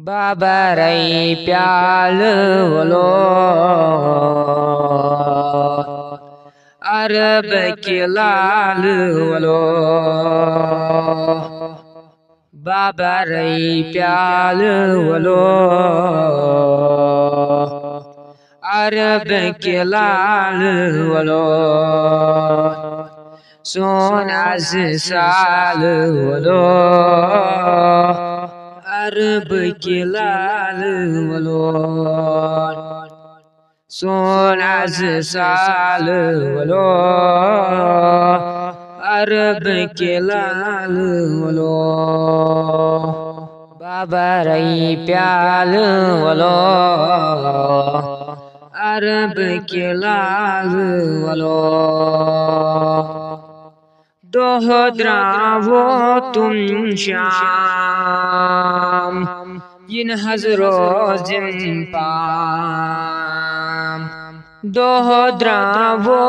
बाबरई प्याल वलो अरब के लाल वलो बाबरई प्याल वलो अरब के लाल वलो सोना से साल वलो अरब के लाल वलो सोना से साल वलो अरब के लाल वलो बाबरई प्याल वलो अरब के लाल वलो दोहरावो तुम शाम इन हजरो जिम्पाम दोहरावो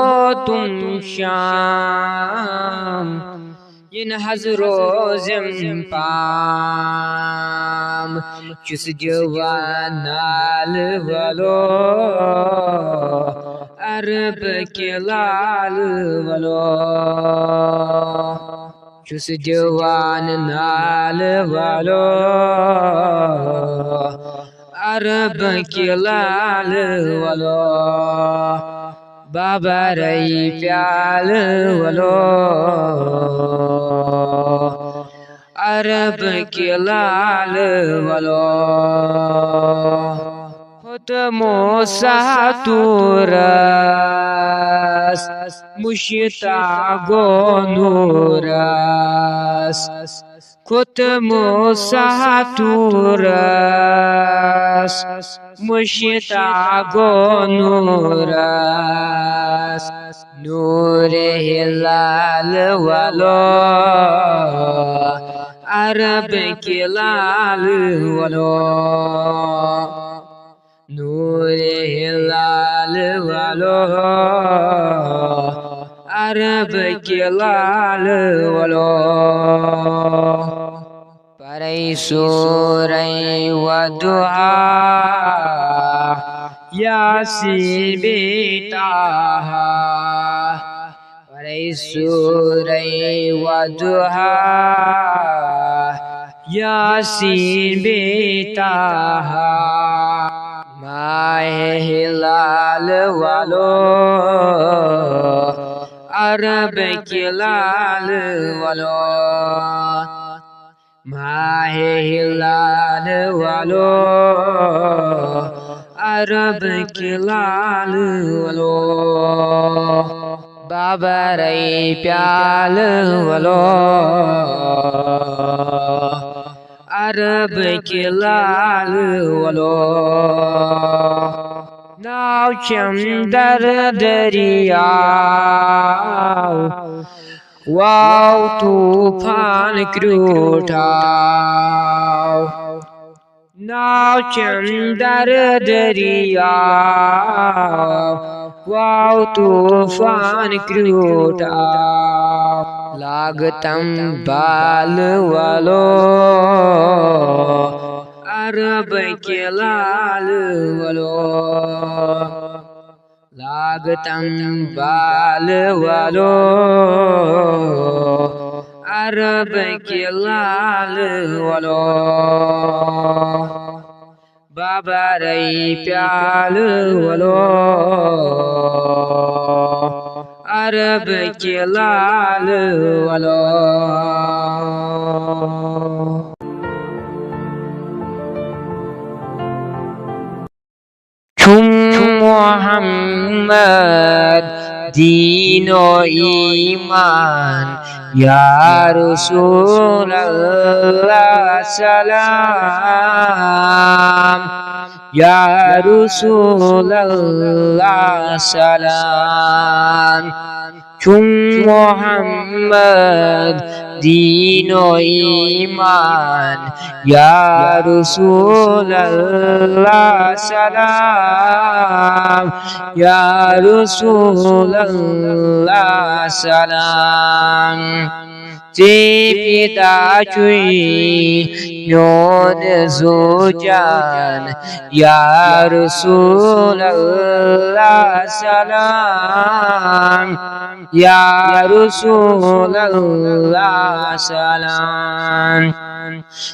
तुम शाम इन हजरो जिम्पाम चुस जवानाल वलो अरब के लाल वलो चुस जवान नाल वलो अरब के लाल वलो बाबरई प्याल वलो अरब के लाल वलो मोसातुरस मुश्तागो नूरस खुद मोसातुरस मुश्तागो नूरस नूर हिलाल वालो अरब के लाल वालो नूर हिलाल वालो अरब के लाल वालो परई सूरई वदुआ यासीन बेटा परई सूरई वदुआ यासीन बेटा माहे हिलाल वालो अरब के लाल वालो माहे हिलाल वालो अरब के लाल वालो बाबरई प्याल वालो अरब के लाल वलो नाव चंदर दरिया वाव तूफान क्रूठाव नाव चंदर दरिया वाव तूफान क्रूठाव लागतम बाल वालो अरब के लाल वालो लागतम बाल वालो अरब के लाल वालो बाबरई प्याल वालो अरब के लाल वालो मोहम्मद दीनो ईमान या रसूल अल्लाह सलाम या रसूल अल्लाह सलाम तुम मोहम्मद दीनो ईमान या रसूल अल्लाह सलाम या रसूल अल्लाह सलाम Cipta chui nyon zujan ya Rasulullah salam ya Rasulullah salam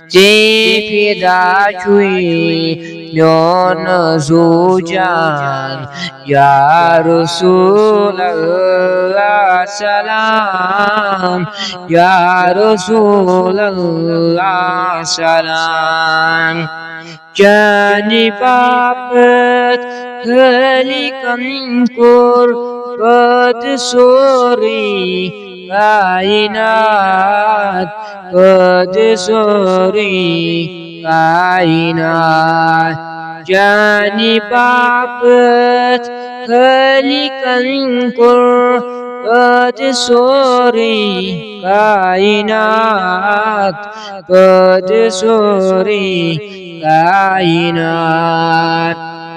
Cipta chui nyon zujan ya Rasulullah salam Ya Rasulullah salam Jani babet helikan kurbat suri kainat Qad suri kainat Jani babet helikan Qad suri kainat Qad suri kainat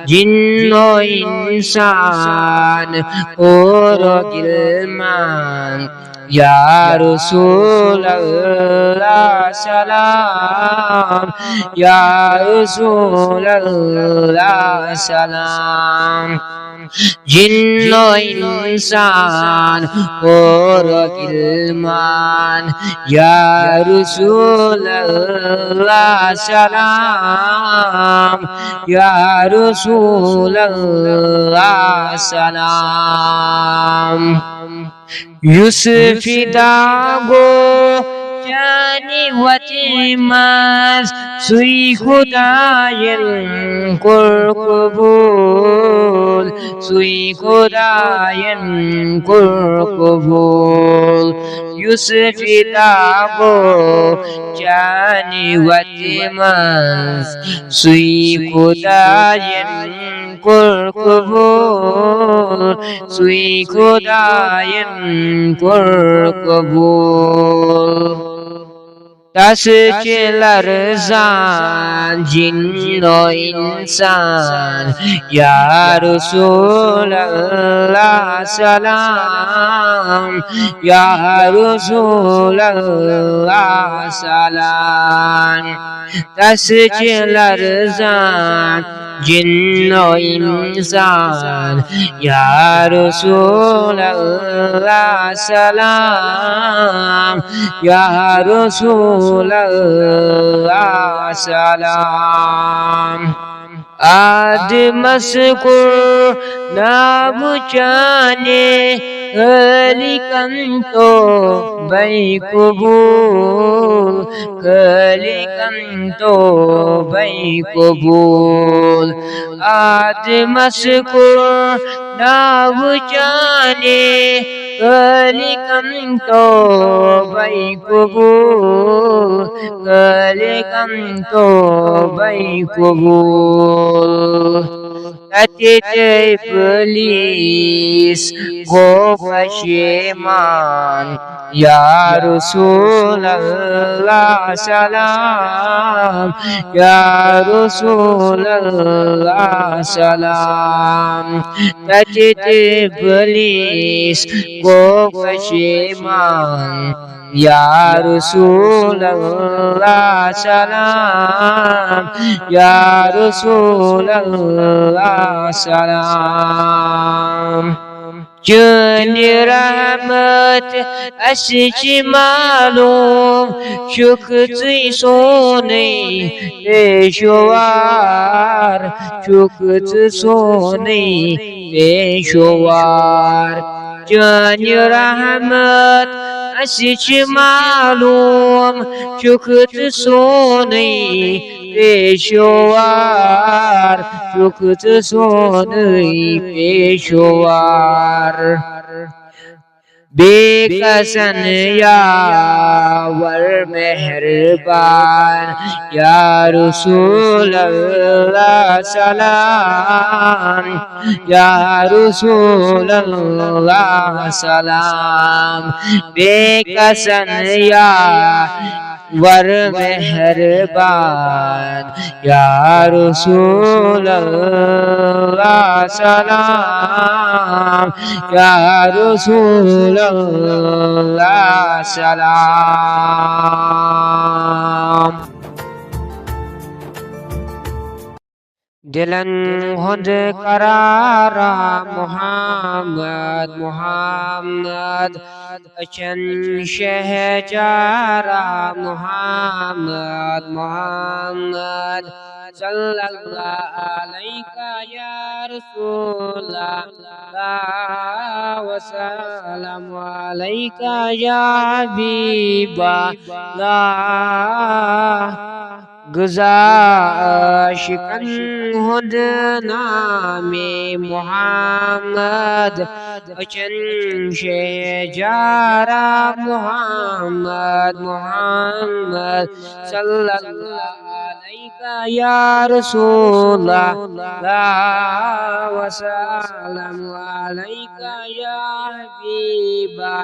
Jin o insan Qur gilman Ya Rasulullah salam Ya Rasulullah salam Jin o insan Qur gilman Ya Rasulullah salam Ya Rasulullah salam Yusuf dago jani watimas sui khudayen kur kubul sui khudayen kur kubul Yusuf dago jani watimas sui khudayen kur kubul sui khudayen kur kubul Taschilar zan jinno insan Ya Rasulullah salam Ya Rasulullah salam Taschilar zan jinno insan Ya Rasulullah salam Ya Rasulullah salam Ad maskur nabuchane Kalikanto baikubul Kalikanto baikubul Ad maskur nabuchane Kalikanto baikubul Kalikanto baikubul Tatite iblis go pasheman Ya Rasulullah salam Ya Rasulullah salam Tatite iblis go pasheman Ya Rasulullah salam Ya Rasulullah salam Jani rahmat aschi malum shukti sone peshwar shukti sone peshwar Jani rahmat aschi malum shukti sone peshwar shukti sone peshwar Bekasan ya war meherban Ya Rasulullah salam Ya Rasulullah salam Bekasan ya वर मेहरबान या रसूल अल्लाह सलाम या रसूल अल्लाह सलाम। दिलन खुद करारा मुहम्मद मुहम्मद अचन शहजारा मुहम्मद मुहम्मद सल्लल्लाहु अलैका या रसूलल्लाह व सल्लम अलैका या हबीबल्लाह। गुज़ाशिकन हुद नामे मुहम्मद अचन शहजारा मुहम्मद मुहम्मद सल्लल्लाहु अलैका या रसूलल्लाह व सल्लम अलैका या हबीबल्लाह।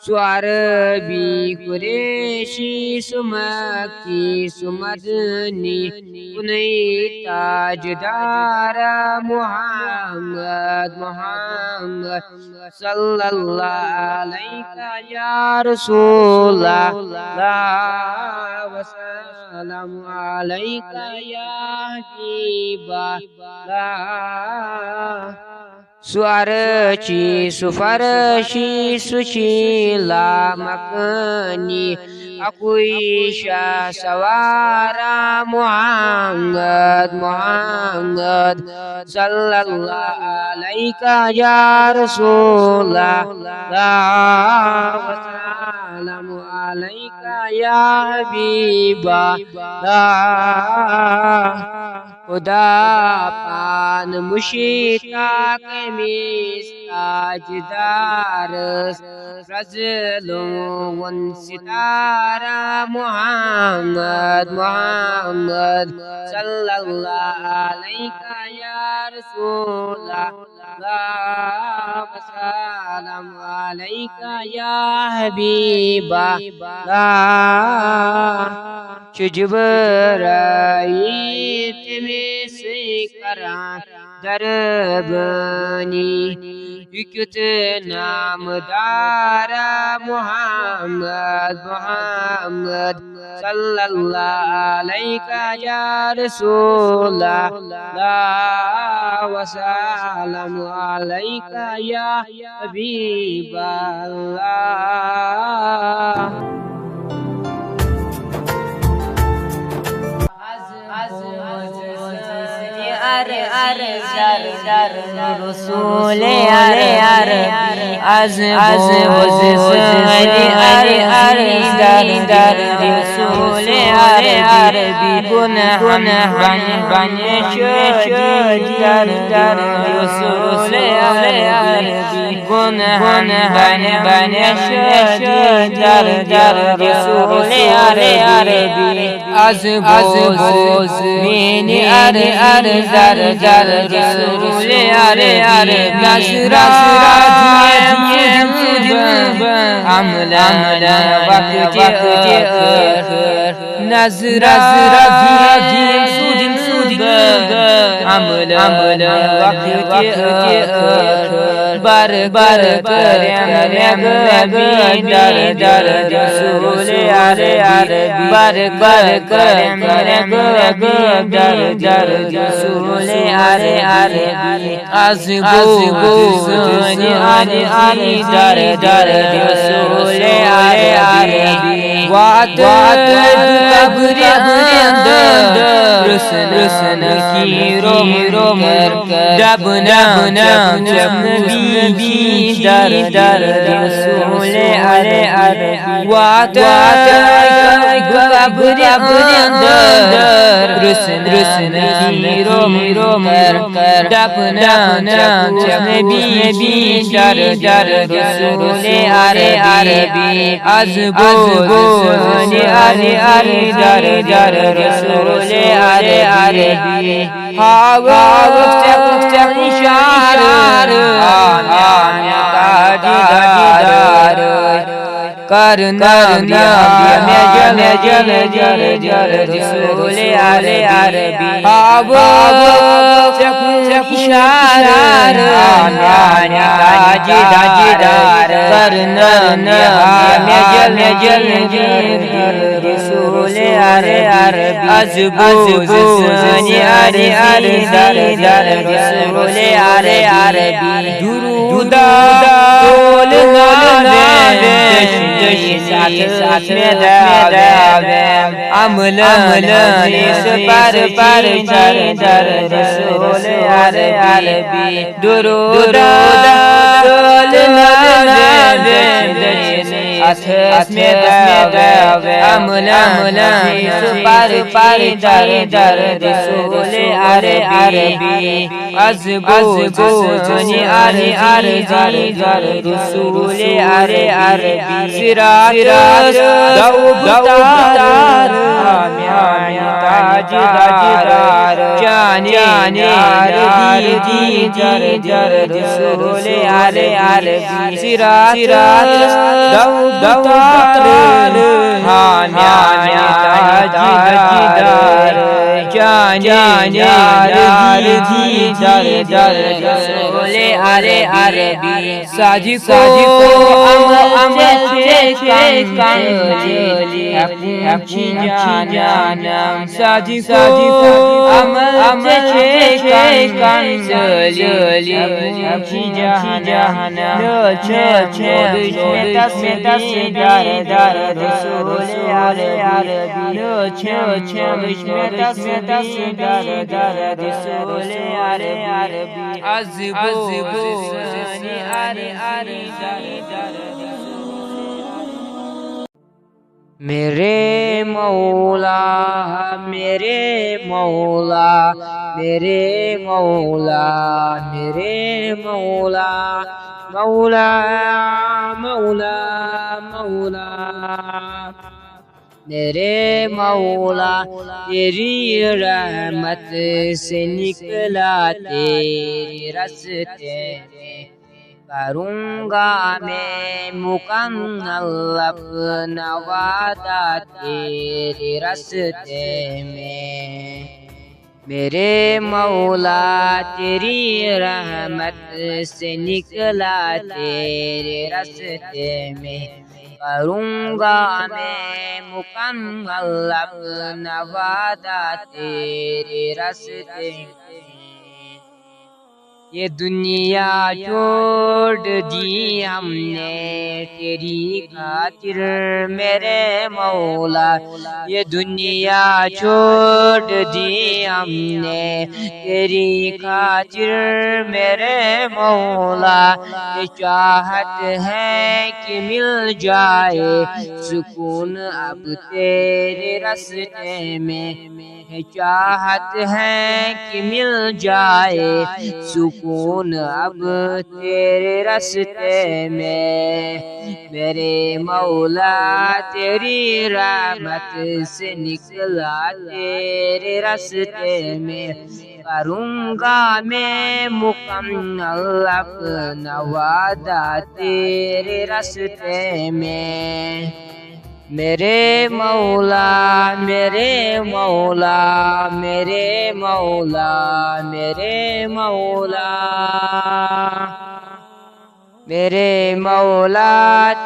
स्वारबी कुरैशी सुमक्की सुमदनी कुनै ताजदार मुहम्मद मुहम्मद सल्लल्लाहु अलैका या रसूलल्लाह व सल्लम अलैका या हबीबल्लाह। स्वारची सुफरशी सुशीला मकनी अकुईशा सवारा मुहम्मद मुहम्मद सल्लल्लाहु अलैका या रसूलल्लाह व सल्लम अलैका या हबीबल्लाह। खुदा पान मुशिताक मिस ताजदार रज़लुन सितारा मुहम्मद मुहम्मद सल्लल्लाहु अलैका या रसूलल्लाह व सल्लम अलैका या हबीबल्लाह। जिब्राईल में से करा दरबनी युक्त नामदारा मुहम्मद मुहम्मद सल्लल्लाहु अलैका या रसूलल्लाह व सल्लम अलैका या हबीबल्लाह। रसूल az रसूल अरबी गुनह बन रसूल अरबी गुनह बन रसूल अरबी az boz meni zar रसूल अरबी नजरा अमला वक्त नजरा अमला वक्त बर बर दर रसूल अरबी बर बर दर रसूल अरबी az दर रसूल अरबी वात कब्र रुसन की रोम कर दबना बीबी दर रसूल अरबी वात कब्र रुसन की रोम कर दबना बीबी दर रसूल अरबी az दर रसूल अरबी हवा निशार करना में जल जल जल जल रसूल आले अरबी इशारा ताजदार करना में जल जल जल रसूल आले अरबी अज़बुज़नी आरे आरे दर दर रसूल आले अरबी दुरूदा साथ में दावे अमल इस पर दर दर रसूल आले अरबी दुरूदा साथ में दावे अमल इस पर दर दर रसूल आले अरबी अज़बुज़नी आरे आरे दर दर रसूल आले अरबी सिराज दौतार ताजदार जाने दी जर जर रसूल आले अरबी सिराज दौतार ताजदार जाने दी जर जर रसूल आले अरबी साजिको जानम साजिको मेरे मौला मेरे मौला मेरे मौला मेरे मौला मौला मौला मौला मेरे मौला तेरी रहमत से निकला तेरे रास्ते करूँगा मैं मुकम्मल अपना वादा तेरे रास्ते में। मेरे मौला तेरी रहमत से निकला तेरे रास्ते में करूँगा मैं मुकम्मल अपना वादा तेरे रास्ते में। ये दुनिया छोड़ दी हमने तेरी खातिर मेरे मौला, ये दुनिया छोड़ दी हमने तेरी खातिर मेरे मौला। ये चाहत है कि मिल जाए सुकून अब तेरे रास्ते में, है चाहत है कि मिल जाए सुकून अब तेरे रास्ते में। मेरे मौला तेरी रहमत से निकला तेरे रास्ते में करूँगा मैं मुकम्मल अपना वादा तेरे रास्ते में। मेरे मौला मेरे मौला मेरे मौला मेरे मौला मेरे मौला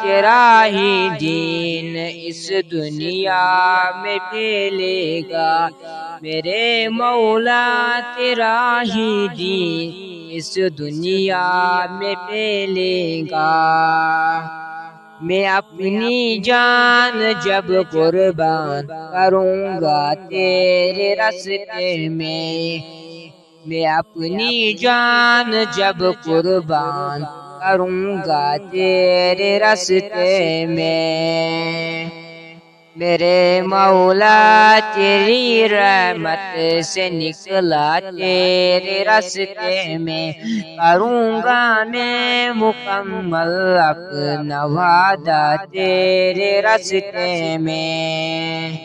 तेरा ही दीन इस दुनिया में फैलेगा। मेरे मौला तेरा ही दीन इस दुनिया में फैलेगा। मैं अपनी जान जब कुर्बान करूँगा तेरे रास्ते में, मैं अपनी जान जब कुर्बान करूँगा तेरे रास्ते में। मेरे मौला तेरी रहमत से निकला तेरे रास्ते में करूँगा मैं मुकम्मल अपना वादा तेरे रास्ते में।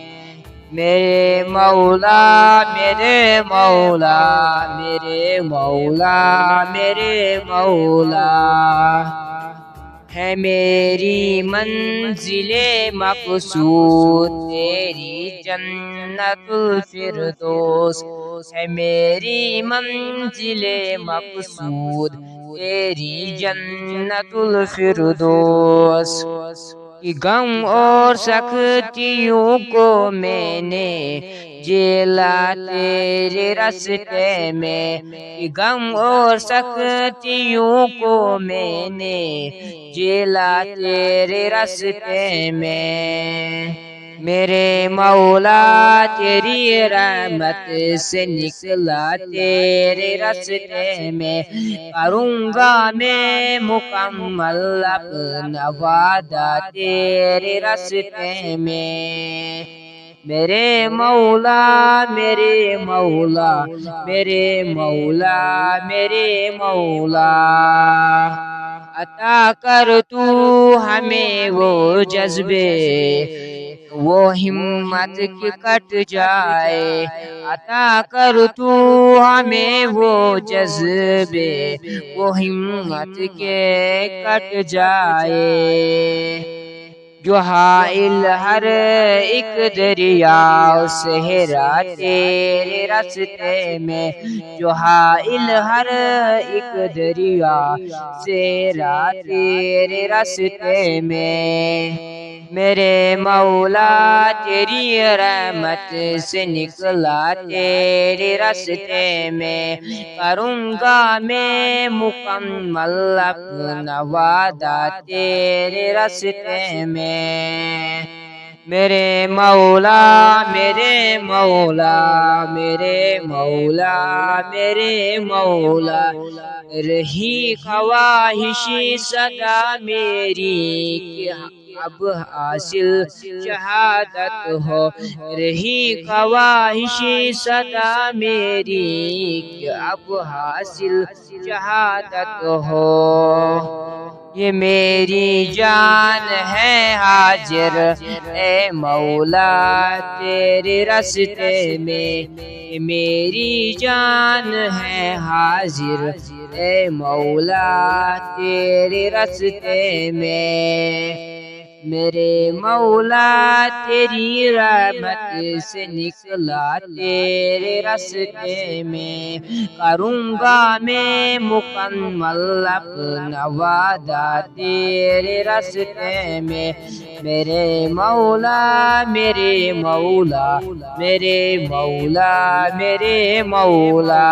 मेरे मौला मेरे मौला मेरे मौला मेरे मौला है मेरी मंजिले मक़सूद तेरी जन्नतुल फिरदौस, है मेरी मंजिले मक़सूद तेरी जन्नतुल फिरदौस। कि गम और सख्तियों को मैंने झेला तेरे रास्ते में, कि गम और सख्तियों को मैंने झेला तेरे रास्ते में। मेरे मौला तेरी रहमत से निकला तेरे रास्ते में, करूँगा मैं मुकम्मल अपना वादा तेरे रास्ते में। मेरे मौला मेरे मौला मेरे मौला मेरे मौला, अता कर तू हमें वो जज्बे वो हिम्मत की कट जाए, अता कर तू हमें वो जज्बे वो हिम्मत के कट जाए। जो हाइल हर एक दरिया सहरा तेरे रास्ते में, जो हाइल हर एक दरिया सहरा तेरे रास्ते में। मेरे मौला तेरी रहमत से निकला तेरे रास्ते में, करूँगा मैं मुकम्मल अपना वादा तेरे रास्ते में। मेरे मौला मेरे मौला मेरे मौला मेरे मौला, रही ख्वाहिशी सदा मेरी कि अब हासिल शहादत हो, रही ख्वाहिशी सदा मेरी कि अब हासिल शहादत हो। ये मेरी जान है हाजिर ए मौला तेरे रास्ते में, ये मेरी जान है हाजिर ए मौला तेरे रास्ते में। मेरे मौला तेरी रहमत से निकला तेरे रास्ते में, करूँगा मैं मुकम्मल अपना वादा तेरे रास्ते में। मेरे मौला मेरे मौला मेरे मौला मेरे मौला।